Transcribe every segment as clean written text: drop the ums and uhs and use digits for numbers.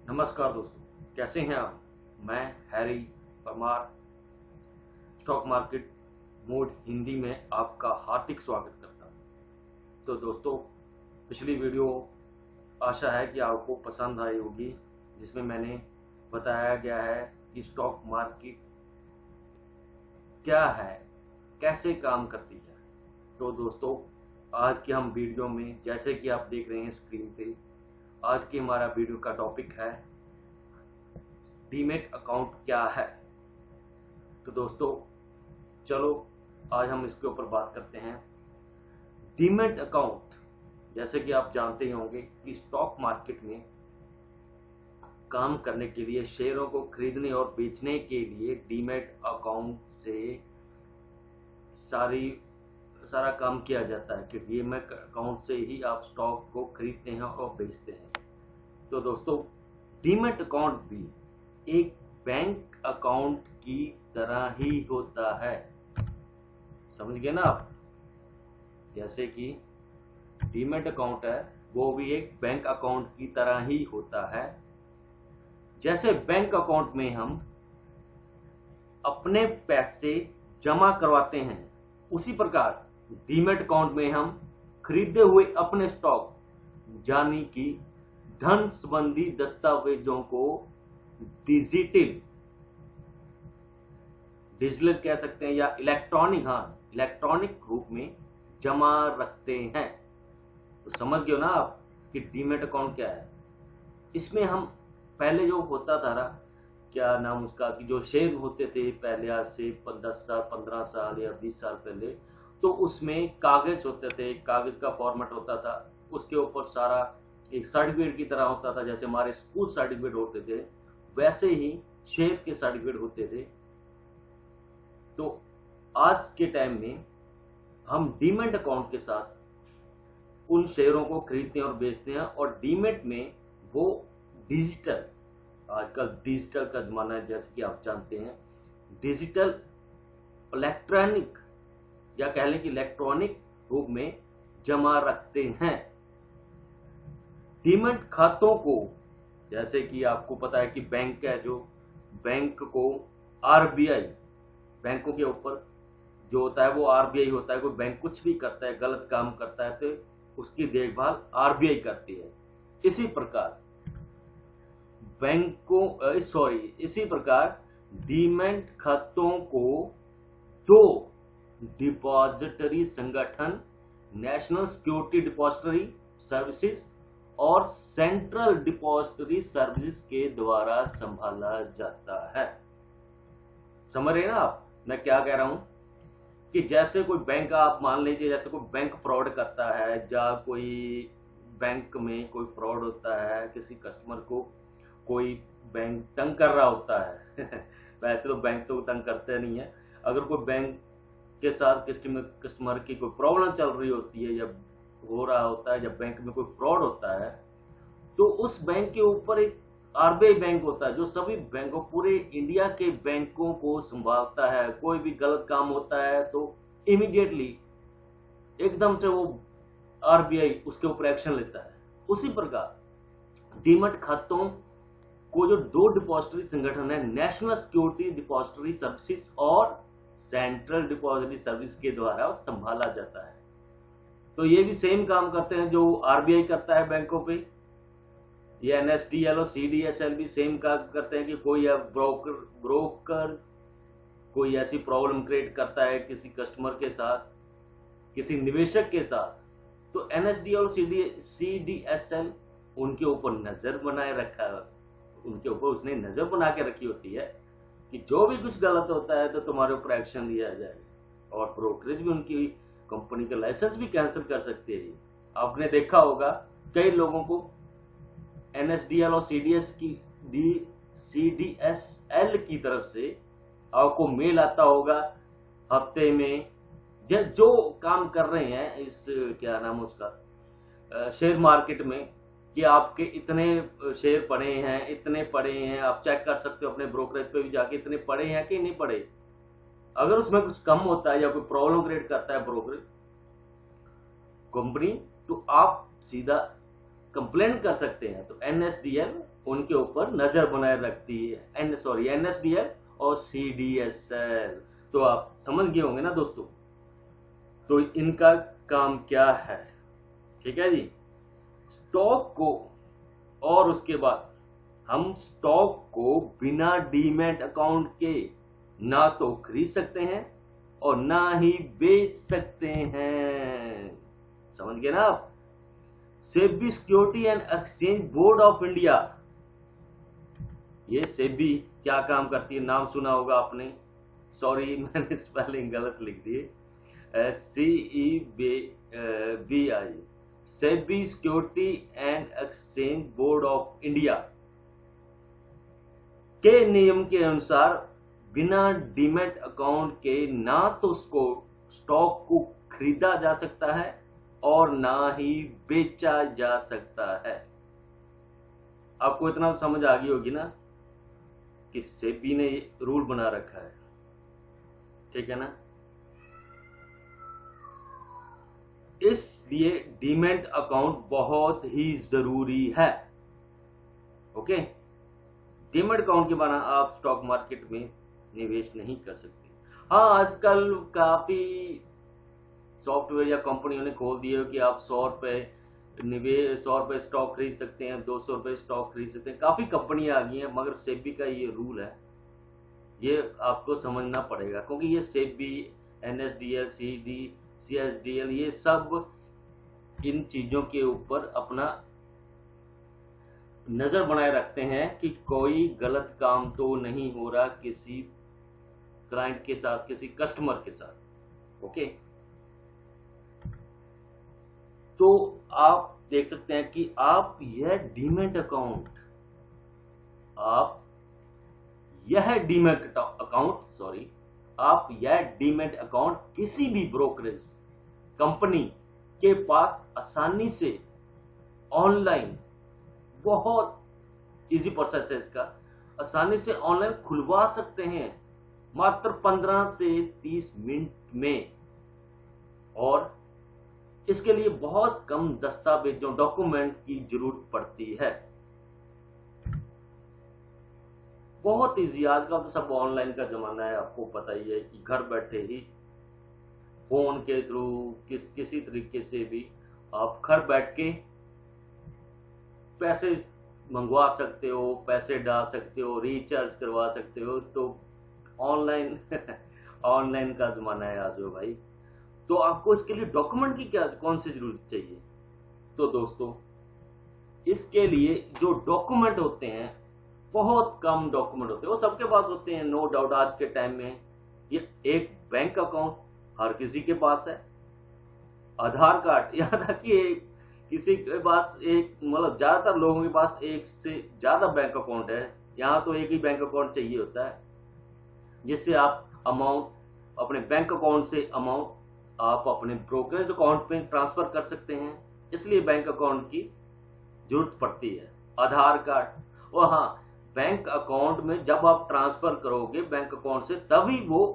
नमस्कार दोस्तों, कैसे हैं आप। मैं Harry Parmar stock market mode Hindi में आपका हार्दिक स्वागत करता हूं। तो दोस्तों, पिछली वीडियो आशा है कि आपको पसंद आई होगी, जिसमें मैंने बताया गया है कि स्टॉक मार्केट क्या है, कैसे काम करती है। तो दोस्तों, आज के हम वीडियो में, जैसे कि आप देख रहे हैं स्क्रीन पे, आज की हमारा वीडियो का टॉपिक है डीमैट अकाउंट क्या है। तो दोस्तों, चलो आज हम इसके ऊपर बात करते हैं। डीमैट अकाउंट, जैसे कि आप जानते ही होंगे कि स्टॉक मार्केट में काम करने के लिए, शेयरों को खरीदने और बेचने के लिए डीमैट अकाउंट से सारा काम किया जाता है कि डीमैट अकाउंट से ही आप स्टॉक को खरीदते हैं और बेचते हैं। तो दोस्तों, डीमैट अकाउंट भी एक बैंक अकाउंट की तरह ही होता है। समझ गए ना आप। जैसे कि डीमैट अकाउंट है, वो भी एक बैंक अकाउंट की तरह ही होता है। जैसे बैंक अकाउंट में हम अपने पैसे जमा करवाते हैं, उसी प्रकार डीमैट अकाउंट में हम खरीदे हुए अपने स्टॉक, यानी कि धन संबंधी दस्तावेजों को डिजिटल कह सकते हैं या इलेक्ट्रॉनिक रूप में जमा रखते हैं। तो समझ गए ना आप कि डीमैट अकाउंट क्या है। इसमें हम पहले जो होता था ना, क्या नाम उसका, कि जो शेयर होते थे पहले, आज से 10 साल 15 साल या 20 साल पहले, तो उसमें कागज होते थे, कागज का फॉर्मेट होता था। उसके ऊपर सारा एक सर्टिफिकेट की तरह होता था। जैसे हमारे स्कूल सर्टिफिकेट होते थे, वैसे ही शेयर के सर्टिफिकेट होते थे। तो आज के टाइम में हम डीमैट अकाउंट के साथ उन शेयरों को खरीदते हैं और बेचते हैं। और डीमैट में वो डिजिटल, आजकल डिजिटल का जमाना है, जैसे कि आप जानते हैं, डिजिटल इलेक्ट्रॉनिक, या कह लें कि इलेक्ट्रॉनिक रूप में जमा रखते हैं। डीमैट खातों को, जैसे कि आपको पता है कि बैंक है, जो बैंक को आरबीआई, बैंकों के ऊपर जो होता है वो आरबीआई होता है। कोई बैंक कुछ भी करता है, गलत काम करता है, तो उसकी देखभाल आरबीआई करती है। इसी प्रकार इसी प्रकार डीमैट खातों को दो डिपॉजिटरी संगठन, नेशनल सिक्योरिटी डिपॉजिटरी सर्विसेज और सेंट्रल डिपॉजिटरी सर्विसेज के द्वारा संभाला जाता है। समझ रहे हैं ना आप मैं क्या कह रहा हूं। कि जैसे कोई बैंक, आप मान लीजिए जैसे कोई बैंक फ्रॉड करता है, या कोई बैंक में कोई फ्रॉड होता है, किसी कस्टमर को कोई बैंक तंग कर रहा होता है वैसे तो बैंक तो तंग करते नहीं है। अगर कोई बैंक के साथ कस्टमर की कोई प्रॉब्लम चल रही होती है, या हो रहा होता है, जब बैंक में कोई फ्रॉड होता है, तो उस बैंक के ऊपर एक आरबीआई बैंक होता है, जो सभी बैंकों, पूरे इंडिया के बैंकों को संभालता है। कोई भी गलत काम होता है तो इमीडिएटली, एकदम से वो आरबीआई उसके ऊपर एक्शन लेता है। उसी प्रकार डीमैट खातों को जो दो डिपॉजिटरी संगठन है, नेशनल सिक्योरिटी डिपॉजिटरी सर्विसेज और सेंट्रल डिपॉजिटरी सर्विस के द्वारा संभाला जाता है। तो ये भी सेम काम करते हैं जो आरबीआई करता है बैंकों पे। ये एनएसडीएल और सीडीएसएल भी सेम काम करते हैं कि कोई ब्रोकर कोई ऐसी प्रॉब्लम क्रिएट करता है किसी कस्टमर के साथ, किसी निवेशक के साथ, तो एनएसडीएल और सीडीएसएल उनके ऊपर नजर बनाए रखा है, उनके ऊपर उसने नजर बना के रखी होती है कि जो भी कुछ गलत होता है तो तुम्हारे ऊपर एक्शन लिया जाएगा। और ब्रोकरेज भी उनकी कंपनी का लाइसेंस भी कैंसिल कर सकती है। आपने देखा होगा कई लोगों को एनएसडीएल और सीडीएसएल की तरफ से आपको मेल आता होगा हफ्ते में, जो काम कर रहे हैं इस, क्या नाम उसका, शेयर मार्केट में, कि आपके इतने शेयर पड़े हैं, इतने पड़े हैं। आप चेक कर सकते हो अपने ब्रोकरेज पे भी जाके, इतने पड़े हैं कि नहीं पड़े। अगर उसमें कुछ कम होता है या कोई प्रॉब्लम क्रिएट करता है ब्रोकरेज कंपनी, तो आप सीधा कंप्लेंट कर सकते हैं। तो एनएसडीएल उनके ऊपर नजर बनाए रखती है, एनएसडीएल और सीडीएसएल। तो आप समझ गए होंगे ना दोस्तों, तो इनका काम क्या है। ठीक है जी, स्टॉक को, और उसके बाद हम स्टॉक को बिना डीमैट अकाउंट के ना तो खरीद सकते हैं और ना ही बेच सकते हैं। समझ गए ना आप। SEBI security and exchange board of India, ये सेबी क्या काम करती है, नाम सुना होगा आपने, सॉरी मैंने स्पेलिंग गलत लिख दी, CEBI, SEBI security and exchange board of India के नियम के अनुसार बिना डीमैट अकाउंट के ना तो स्टॉक को खरीदा जा सकता है और ना ही बेचा जा सकता है। आपको इतना समझ आ गई होगी ना कि सेबी ने रूल बना रखा है। ठीक है ना। इसलिए डीमैट अकाउंट बहुत ही जरूरी है। ओके, डीमैट अकाउंट के बिना आप स्टॉक मार्केट में निवेश नहीं कर सकते। हाँ, आजकल काफी सॉफ्टवेयर या कंपनियों ने खोल दिए कि आप 100 रुपए स्टॉक खरीद सकते हैं, 200 रुपए स्टॉक खरीद सकते हैं। काफी कंपनियां आ गई हैं, मगर सेबी का ये रूल है, ये आपको समझना पड़ेगा। क्योंकि ये सेबी, एनएसडीएल, सीएसडीएल, ये सब इन चीजों के ऊपर अपना नजर बनाए रखते हैं कि कोई गलत काम तो नहीं हो रहा किसी क्लाइंट के साथ, किसी कस्टमर के साथ। ओके, तो आप देख सकते हैं कि आप यह डीमैट अकाउंट किसी भी ब्रोकरेज कंपनी के पास आसानी से ऑनलाइन, बहुत इजी प्रोसेस है इसका, आसानी से ऑनलाइन खुलवा सकते हैं मात्र 15 से 30 मिनट में। और इसके लिए बहुत कम दस्तावेजों, डॉक्यूमेंट की जरूरत पड़ती है। बहुत इजी, आजकल तो सब ऑनलाइन का जमाना है, आपको पता ही है कि घर बैठे ही फोन के थ्रू किसी तरीके से भी आप घर बैठ के पैसे मंगवा सकते हो, पैसे डाल सकते हो, रिचार्ज करवा सकते हो। तो ऑनलाइन ऑनलाइन का जमाना है आज भाई। तो आपको इसके लिए डॉक्यूमेंट की कौन सी जरूरत चाहिए। तो दोस्तों, इसके लिए जो डॉक्यूमेंट होते हैं, बहुत कम डॉक्यूमेंट होते हैं, वो सबके पास होते हैं, नो डाउट। आज के टाइम में ये एक बैंक अकाउंट हर किसी के पास है, आधार कार्ड, यहाँ तक कि किसी के पास एक, मतलब ज्यादातर लोगों के पास एक से ज्यादा बैंक अकाउंट है। यहाँ तो एक ही बैंक अकाउंट चाहिए होता है, जिससे आप अमाउंट, अपने बैंक अकाउंट से अमाउंट आप अपने ब्रोकरेज अकाउंट में ट्रांसफर कर सकते हैं। इसलिए बैंक अकाउंट की जरूरत पड़ती है, आधार कार्ड। और हाँ, बैंक अकाउंट में जब आप ट्रांसफर करोगे बैंक अकाउंट से, तभी वो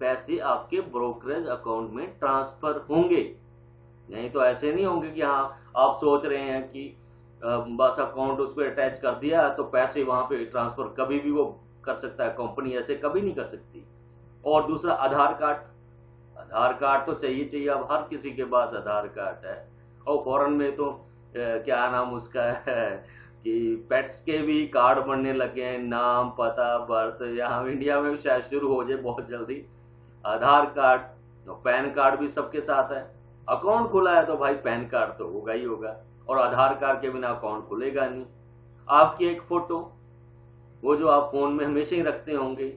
पैसे आपके ब्रोकरेज अकाउंट में ट्रांसफर होंगे। नहीं तो ऐसे नहीं होंगे कि हाँ आप सोच रहे हैं कि बस अकाउंट उस पर अटैच कर दिया तो पैसे वहां पे ट्रांसफर कभी भी वो कर सकता है, कंपनी ऐसे कभी नहीं कर सकती। और दूसरा, आधार कार्ड तो चाहिए, अब हर किसी के पास आधार कार्ड है। और फॉरेन में तो क्या नाम उसका है कि पेट्स के भी कार्ड बनने लगे हैं, नाम, पता, बर्थ। यहाँ इंडिया में भी शायद शुरू हो जाए बहुत जल्दी। आधार कार्ड, तो पैन कार्ड भी सबके साथ है। अकाउंट खुला है तो भाई पैन कार्ड तो होगा ही होगा, और आधार कार्ड के बिना अकाउंट खुलेगा नहीं। आपकी एक फोटो, वो जो आप फोन में हमेशा ही रखते होंगे,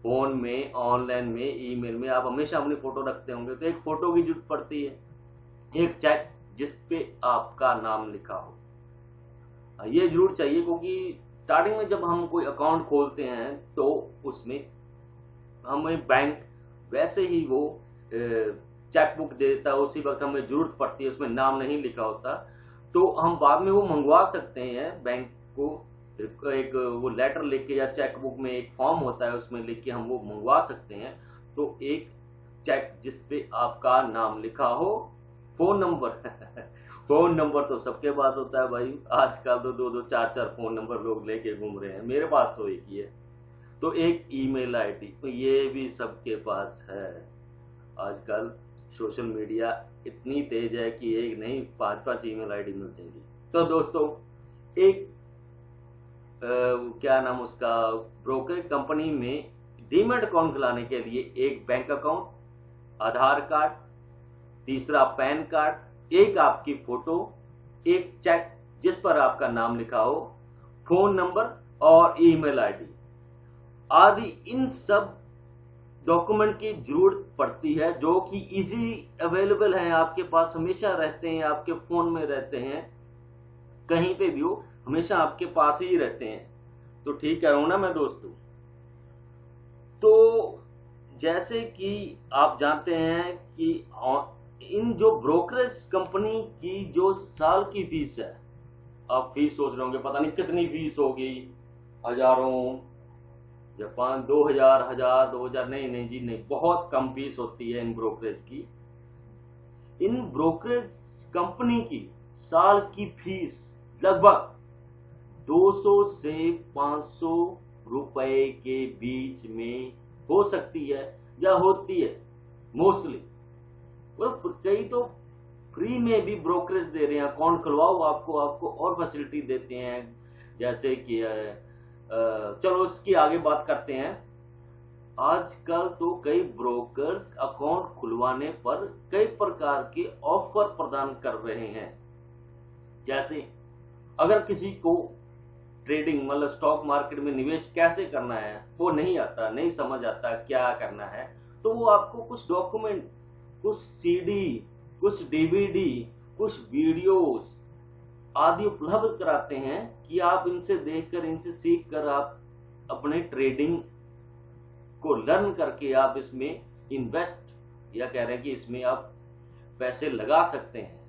फोन में, ऑनलाइन में, ईमेल में आप हमेशा अपनी फोटो रखते होंगे, तो एक फोटो की जरूरत पड़ती है, एक चेक जिसपे आपका नाम लिखा हो, ये जरूर चाहिए। क्योंकि स्टार्टिंग में जब हम कोई अकाउंट खोलते हैं तो उसमें हमें बैंक वैसे ही वो चेकबुक देता है, उसी वक्त हमें जरूरत पड़ती है, उसमें नाम नहीं लिखा होता। तो हम बाद में वो मंगवा सकते हैं बैंक को, एक वो लेटर लिख के, या चेकबुक में एक फॉर्म होता है उसमें लिख के हम वो मंगवा सकते हैं। तो एक चेक जिसपे आपका नाम लिखा हो, फोन नंबर फोन नंबर तो सबके पास होता है भाई, आजकल तो दो दो चार चार फोन नंबर लोग लेके घूम रहे हैं, मेरे पास तो एक ही है। तो एक ईमेल आईडी तो ये भी सबके पास है। आजकल सोशल मीडिया इतनी तेज है कि एक नहीं पांच पांच ईमेल आईडी मिल जाएंगी। तो दोस्तों, एक क्या नाम उसका, ब्रोकर कंपनी में डीमैट अकाउंट खुलाने के लिए एक बैंक अकाउंट, आधार कार्ड, तीसरा पैन कार्ड, एक आपकी फोटो, एक चेक जिस पर आपका नाम लिखा हो, फोन नंबर और ईमेल आईडी आदि, इन सब डॉक्यूमेंट की जरूरत पड़ती है, जो कि इजी अवेलेबल है, आपके पास हमेशा रहते हैं, आपके फोन में रहते हैं, कहीं पे भी हो हमेशा आपके पास ही रहते हैं। तो ठीक कह रहा हूं ना मैं दोस्तों? तो जैसे कि आप जानते हैं कि इन जो ब्रोकरेज कंपनी की जो साल की फीस है, आप फीस सोच रहे होंगे पता नहीं कितनी फीस होगी, हजारों या 5 2000 हजार 2000, नहीं नहीं जी नहीं, बहुत कम फीस होती है इन ब्रोकरेज की। इन ब्रोकरेज कंपनी की साल की फीस लगभग 200 से 500 रुपए के बीच में हो सकती है या होती है मोस्टली। और कई तो फ्री में भी ब्रोकरेज दे रहे हैं, अकाउंट खुलवाओ, आपको और फैसिलिटी देते हैं, जैसे कि चलो इसकी आगे बात करते हैं। आजकल तो कई ब्रोकर्स अकाउंट खुलवाने पर कई प्रकार के ऑफर प्रदान कर रहे हैं। जैसे अगर किसी को ट्रेडिंग मतलब स्टॉक मार्केट में निवेश कैसे करना है वो नहीं आता, नहीं समझ आता क्या करना है, तो वो आपको कुछ डॉक्यूमेंट, कुछ सीडी, कुछ डीवीडी, कुछ वीडियोस आदि उपलब्ध कराते हैं कि आप इनसे देखकर, इनसे सीखकर आप अपने ट्रेडिंग को लर्न करके आप इसमें इन्वेस्ट, या कह रहे हैं कि इसमें आप पैसे लगा सकते हैं।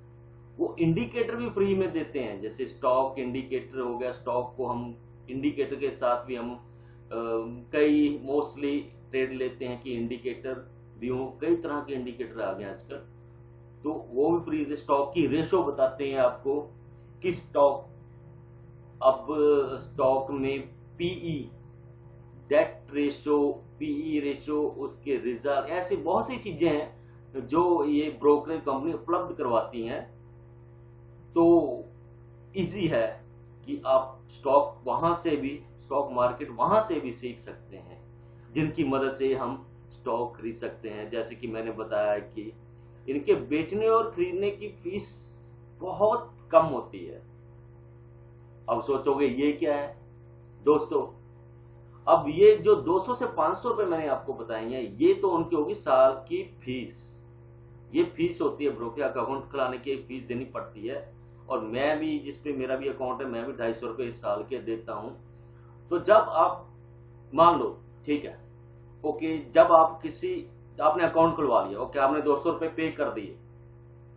वो इंडिकेटर भी फ्री में देते हैं, जैसे स्टॉक इंडिकेटर हो गया, स्टॉक को हम इंडिकेटर के साथ भी हम कई मोस्टली ट्रेड लेते हैं कि इंडिकेटर भी हो, कई तरह के इंडिकेटर आ गए आजकल, तो वो भी फ्री। स्टॉक की रेशो बताते हैं आपको कि स्टॉक, अब स्टॉक में PE, debt ratio, PE ratio, उसके रिजर्व, ऐसी बहुत सी चीजें हैं जो ये ब्रोकरेज कंपनी उपलब्ध करवाती हैं। तो इजी है कि आप स्टॉक वहां से भी, स्टॉक मार्केट वहां से भी सीख सकते हैं, जिनकी मदद से हम स्टॉक खरीद सकते हैं। जैसे कि मैंने बताया कि इनके बेचने और खरीदने की फीस बहुत कम होती है। अब सोचोगे ये क्या है दोस्तों? अब ये जो 200 से 500 रुपए मैंने आपको बताई हैं, ये तो उनकी होगी साल की फीस। ये फीस होती है, ब्रोकर अकाउंट खुलाने की फीस देनी पड़ती है। और मैं भी, जिस पे मेरा भी अकाउंट है, मैं भी 250 रुपए इस साल के देता हूं। तो जब आप मान लो, ठीक है, ओके, जब आप आपने अकाउंट खुलवा लिया, ओके, आपने 200 रुपए पे कर दिए,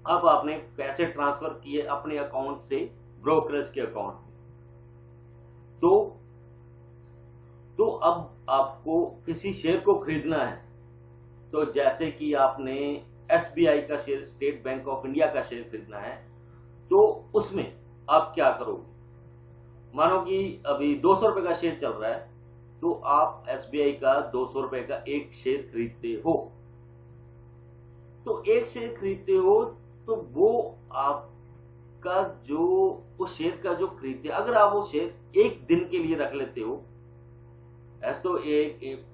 अब आपने पैसे ट्रांसफर किए अपने अकाउंट से ब्रोकरेज के अकाउंट में, तो अब आपको किसी शेयर को खरीदना है, तो जैसे कि आपने एसबीआई का share, state bank of India का शेयर खरीदना है, तो उसमें आप क्या करोगे? मानो कि अभी 200 रुपए का शेयर चल रहा है, तो आप एसबीआई का 200 रुपए का एक शेयर खरीदते हो। तो एक शेयर खरीदते हो तो वो आपका जो उस शेयर का जो खरीदते, अगर आप वो शेयर एक दिन के लिए रख लेते हो, ऐसे तो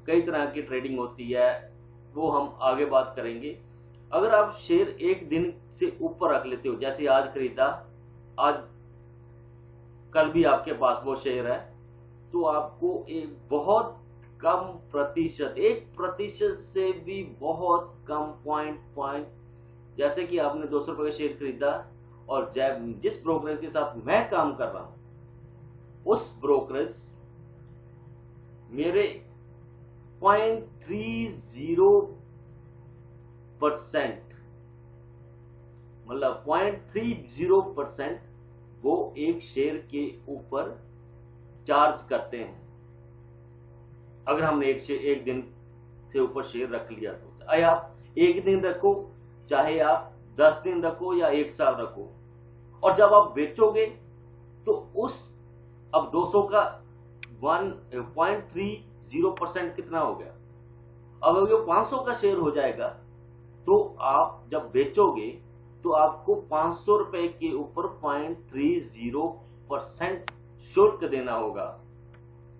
कई तरह की ट्रेडिंग होती है, वो हम आगे बात करेंगे। अगर आप शेयर एक दिन से ऊपर रख लेते हो, जैसे आज खरीदा, आज कल भी आपके पास वो शेयर है, तो आपको एक बहुत कम प्रतिशत, 1% से भी बहुत कम पॉइंट, जैसे कि आपने 200 रुपए का शेयर खरीदा, और जिस ब्रोकरेज के साथ मैं काम कर रहा हूं, उस ब्रोकरेज मेरे 0.30%, मतलब 0.30% वो एक शेयर के ऊपर चार्ज करते हैं। अगर हमने एक दिन से ऊपर शेयर रख लिया, तो चाहे आप एक दिन रखो, चाहे आप 10 दिन रखो या 1 साल रखो, और जब आप बेचोगे तो उस अब 200 का 1.30% कितना हो गया। अब अगर 500 का शेयर हो जाएगा तो आप जब बेचोगे तो आपको 500 रुपए के ऊपर 0.30% शुल्क देना होगा।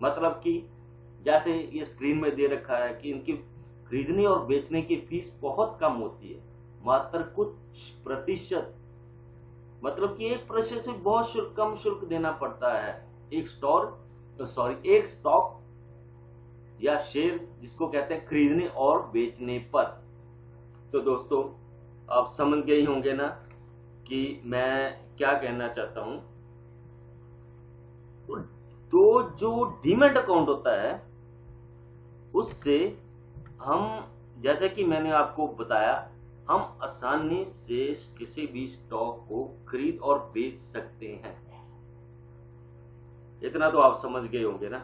मतलब कि जैसे ये स्क्रीन में दे रखा है कि इनकी खरीदने और बेचने की फीस बहुत कम होती है, मात्र कुछ प्रतिशत, मतलब कि 1% से बहुत कम शुल्क देना पड़ता है एक स्टॉक या शेयर जिसको कहते हैं खरीदने और बेचने पर। तो दोस्तों आप समझ गए होंगे ना कि मैं क्या कहना चाहता हूं। तो जो डीमैट अकाउंट होता है उससे हम, जैसे कि मैंने आपको बताया, हम आसानी से किसी भी स्टॉक को खरीद और बेच सकते हैं। इतना तो आप समझ गए होंगे ना।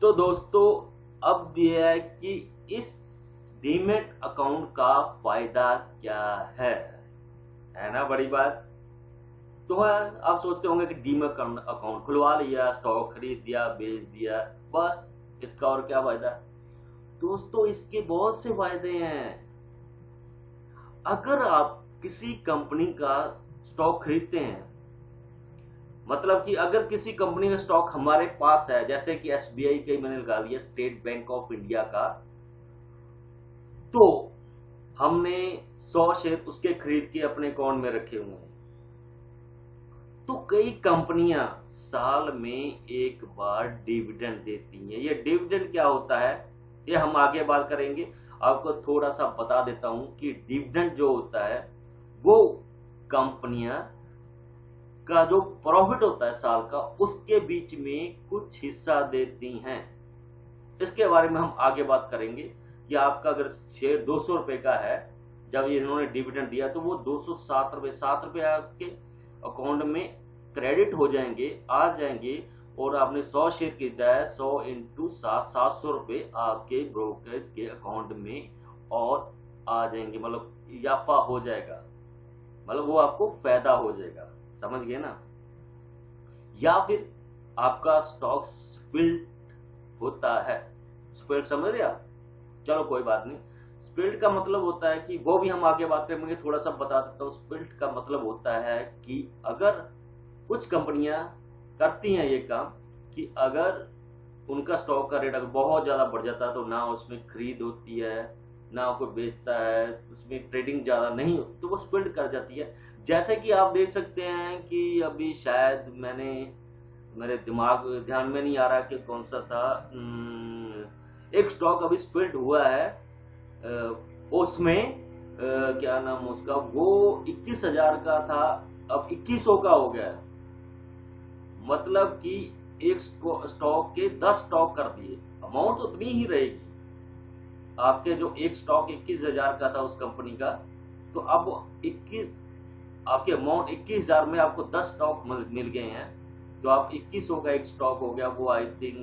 तो दोस्तों अब यह है कि इस डीमैट अकाउंट का फायदा क्या है ना, बड़ी बात। तो है आप सोचते होंगे कि डीमैट अकाउंट खुलवा लिया, स्टॉक खरीद दिया, बेच दिया, बस इसका और क्या फायदा। दोस्तों इसके बहुत से फायदे हैं। अगर आप किसी कंपनी का स्टॉक खरीदते हैं, मतलब कि अगर किसी कंपनी का स्टॉक हमारे पास है, जैसे कि एसबीआई का मैंने लगा लिया, स्टेट बैंक ऑफ इंडिया का, तो हमने 100 शेयर उसके खरीद के अपने अकाउंट में रखे हुए हैं। तो कई कंपनियां साल में एक बार डिविडेंड देती हैं। ये डिविडेंड क्या होता है ये हम आगे बात करेंगे। आपको थोड़ा सा बता देता हूं कि डिविडेंड जो होता है वो कंपनियां का जो प्रॉफिट होता है साल का, उसके बीच में कुछ हिस्सा देती हैं। इसके बारे में हम आगे बात करेंगे कि आपका अगर शेयर 200 रुपए का है, जब इन्होंने डिविडेंड दिया तो वो 207 रुपए 7 रुपए आपके अकाउंट में क्रेडिट हो जाएंगे, आ जाएंगे। और आपने 100 शेयर खरीदा है, 100 इंटू 700 रुपए आपके ब्रोकरेज के अकाउंट में और आ जाएंगे, मतलब इजाफा हो जाएगा, मतलब वो आपको फायदा हो जाएगा। समझ गए ना। या फिर आपका स्टॉक स्प्लिट होता है, स्प्लिट समझ रहे आप। चलो कोई बात नहीं। स्प्लिट का मतलब होता है कि वो भी हम आगे बात करेंगे, थोड़ा सा बता देता हूँ। स्प्लिट का मतलब होता है कि अगर कुछ कंपनियां करती हैं ये काम कि अगर उनका स्टॉक का रेट अगर बहुत ज्यादा बढ़ जाता है तो ना उसमें खरीद होती है ना कोई बेचता है, उसमें ट्रेडिंग ज्यादा नहीं होती, तो वो स्प्लिट कर जाती है। जैसे कि आप देख सकते हैं कि अभी शायद मेरे दिमाग ध्यान में नहीं आ रहा कि कौन सा था, एक स्टॉक अभी स्प्लिट हुआ है, उसमें क्या नाम उसका, वो 21,000 का था, अब 2100 का हो गया है। मतलब कि एक स्टॉक के 10 स्टॉक कर दिए, अमाउंट उतनी ही रहेगी। आपके जो एक स्टॉक 21,000 का था उस कंपनी का, तो अब 21 आपके अमाउंट 21,000 में आपको 10 स्टॉक मिल गए हैं। तो आप 2100 का एक स्टॉक हो गया, वो आई थिंक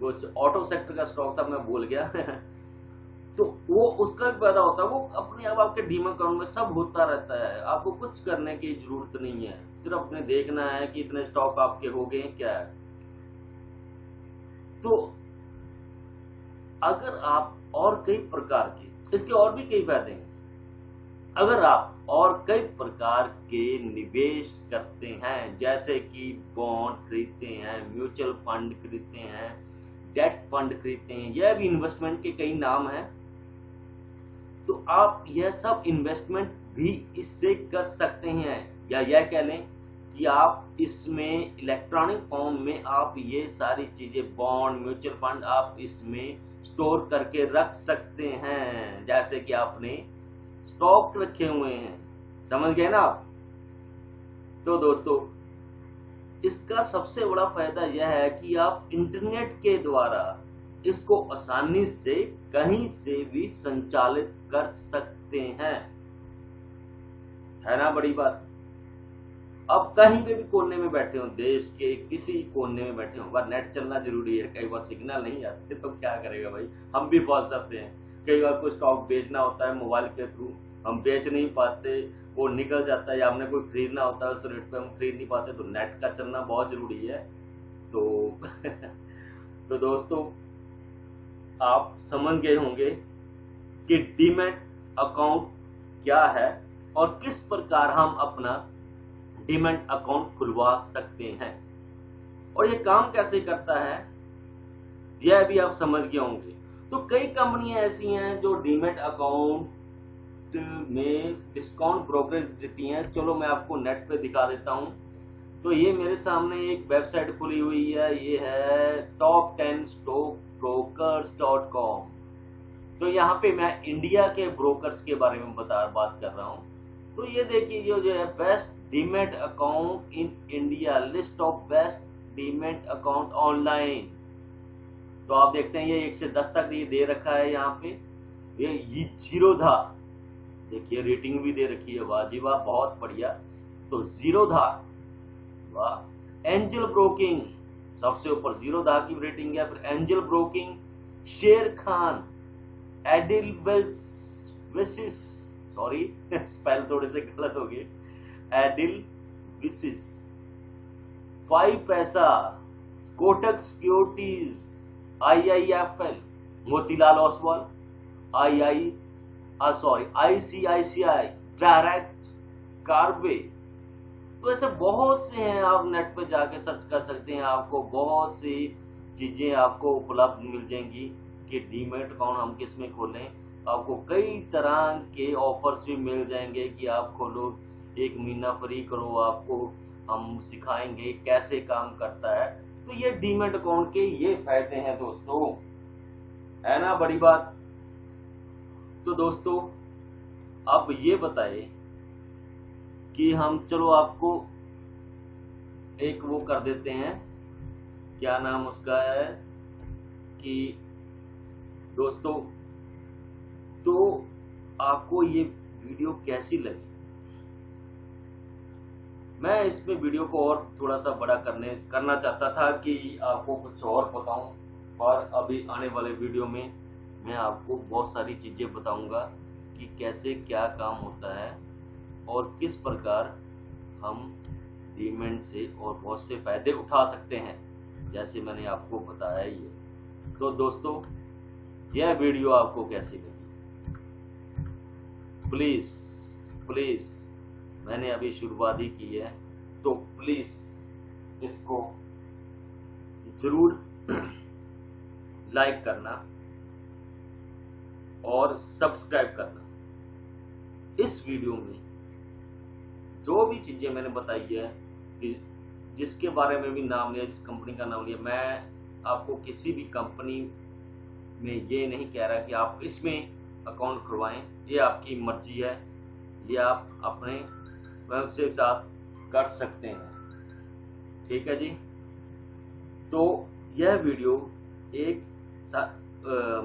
कुछ ऑटो सेक्टर का स्टॉक था, मैं भूल गया तो वो उसका भी फायदा होता है, वो अपने आप आपके डीमैट अकाउंट में सब होता रहता है। आपको कुछ करने की जरूरत नहीं है, सिर्फ अपने देखना है कि इतने स्टॉक आपके हो गए क्या है। तो अगर आप और कई प्रकार के, इसके और भी कई फायदे हैं, अगर आप और कई प्रकार के निवेश करते हैं, जैसे कि बॉन्ड खरीदते हैं, म्यूचुअल फंड खरीदते हैं, डेट फंड खरीदते हैं, यह भी इन्वेस्टमेंट के कई नाम हैं, तो आप यह सब इन्वेस्टमेंट भी इससे कर सकते हैं। या यह कह लें कि आप इसमें इलेक्ट्रॉनिक फॉर्म में आप ये सारी चीजें, बॉन्ड, म्यूचुअल फंड, आप इसमें स्टोर करके रख सकते हैं, जैसे कि आपने स्टॉक रखे हुए हैं। समझ गए ना आप। तो दोस्तों इसका सबसे बड़ा फायदा यह है कि आप इंटरनेट के द्वारा इसको आसानी से कहीं से भी संचालित कर सकते हैं, है ना बड़ी बात। अब कहीं पे भी कोने में बैठे हो, देश के किसी कोने में बैठे हो, नेट चलना जरूरी है। कई बार सिग्नल नहीं आते तो क्या करेगा भाई, हम भी फंस सकते हैं। कई बार कोई स्टॉक बेचना होता है मोबाइल के थ्रू, हम बेच नहीं पाते, वो निकल जाता है या हमने कोई खरीदना होता है उस रेट पे हम खरीद नहीं पाते, तो नेट का चलना बहुत जरूरी है। तो तो दोस्तों आप समझ गए होंगे कि डीमैट अकाउंट क्या है और किस प्रकार हम अपना डीमैट अकाउंट खुलवा सकते हैं और ये काम कैसे करता है यह भी आप समझ गए होंगे। तो कई कंपनियां ऐसी हैं जो डीमैट अकाउंट में डिस्काउंट ब्रोकरेज देती हैं। चलो मैं आपको नेट पे दिखा देता हूं। तो ये मेरे सामने एक वेबसाइट खुली हुई है, ये है top10stockbrokers.com। तो यहाँ पे मैं इंडिया के ब्रोकर्स के बारे में बात कर रहा हूँ। तो ये देखिए जो है best demat account in India, list of best demat account online. तो आप देखते हैं ये 1 से 10 तक ये दे रखा है। यहाँ पे ये जीरोधा, देखिए रेटिंग भी दे रखी है, वाह जी वाह, बहुत बढ़िया। तो जीरोधा, वाह। एंजल ब्रोकिंग सबसे ऊपर, जीरोधा की रेटिंग है। फिर एंजल ब्रोकिंग, शेर खान, एडिलविसिस, सॉरी स्पेल थोड़े से गलत हो गए, एडिलविसिस, 5 पैसा, Kotak securities, IIFL, Motilal Oswal, ICICI direct, Karve. तो ऐसे बहुत से हैं, आप नेट पे जाके सर्च कर सकते हैं, आपको बहुत सी चीजें आपको उपलब्ध मिल जाएंगी कि डीमैट अकाउंट हम किस में खोलें। आपको कई तरह के ऑफर्स भी मिल जाएंगे कि आप खोलो, 1 महीना फ्री करो, आपको हम सिखाएंगे कैसे काम करता है। तो ये डीमैट अकाउंट के ये फायदे हैं दोस्तों, है ना बड़ी बात। तो दोस्तों अब ये बताइए कि हम, चलो आपको एक वो कर देते हैं, क्या नाम उसका है कि दोस्तों, तो आपको ये वीडियो कैसी लगी। मैं इसमें वीडियो को और थोड़ा सा बड़ा करना चाहता था कि आपको कुछ और बताऊं, और अभी आने वाले वीडियो में मैं आपको बहुत सारी चीजें बताऊंगा कि कैसे क्या काम होता है और किस प्रकार हम डीमैट से और बहुत से फायदे उठा सकते हैं, जैसे मैंने आपको बताया ये। तो दोस्तों यह वीडियो आपको कैसी लगी, प्लीज मैंने अभी शुरुआत ही की है, तो प्लीज इसको जरूर लाइक करना और सब्सक्राइब करना। इस वीडियो में जो भी चीजें मैंने बताई है, जिसके बारे में भी नाम लिया, जिस कंपनी का नाम लिया, मैं आपको किसी भी कंपनी में ये नहीं कह रहा कि आप इसमें अकाउंट खुलवाएं, ये आपकी मर्जी है, ये आप अपने व्यवसाय के साथ कर सकते हैं, ठीक है जी। तो यह वीडियो एक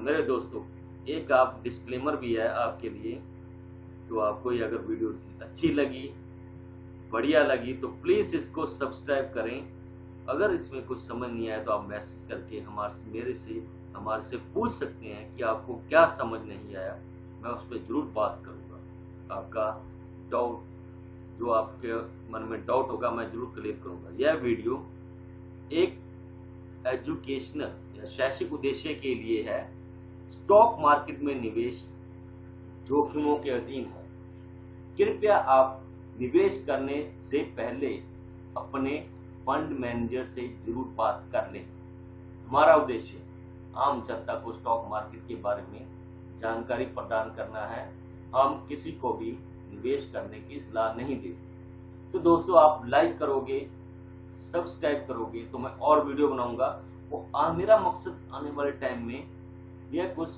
मेरे दोस्तों एक आप डिस्क्लेमर भी है आपके लिए। तो आपको ये अगर वीडियो अच्छी लगी, बढ़िया लगी, तो प्लीज इसको सब्सक्राइब करें। अगर इसमें कुछ समझ नहीं आया तो आप मैसेज करके हमारे से पूछ सकते हैं कि आपको क्या समझ नहीं आया, मैं उस पर जरूर बात करूंगा। आपका डाउट, जो आपके मन में डाउट होगा, मैं जरूर क्लियर करूंगा। यह वीडियो एक एजुकेशनल या शैक्षिक उद्देश्य के लिए है। स्टॉक मार्केट में निवेश जोखिमों के अधीन है। कृपया आप निवेश करने से पहले अपने फंड मैनेजर से जरूर बात कर लें। हमारा उद्देश्य आम जनता को स्टॉक मार्केट के बारे में जानकारी प्रदान करना है। हम किसी को भी निवेश करने की सलाह नहीं देते। तो दोस्तों आप लाइक करोगे, सब्सक्राइब करोगे तो मैं और वीडियो बनाऊंगा। वो मेरा मकसद आने वाले टाइम में यह कुछ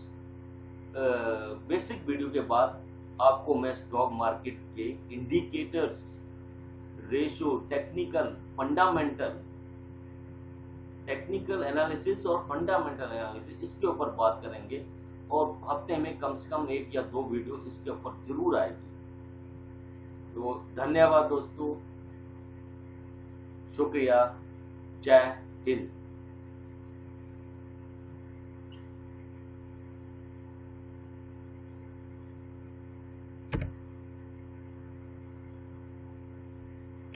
बेसिक वीडियो के बाद आपको मैं स्टॉक मार्केट के इंडिकेटर्स, रेशो, टेक्निकल एनालिसिस और फंडामेंटल एनालिसिस, इसके ऊपर बात करेंगे। और हफ्ते में कम से कम 1 या 2 वीडियो इसके ऊपर जरूर आएगी। तो धन्यवाद दोस्तों, शुक्रिया, जय हिंद।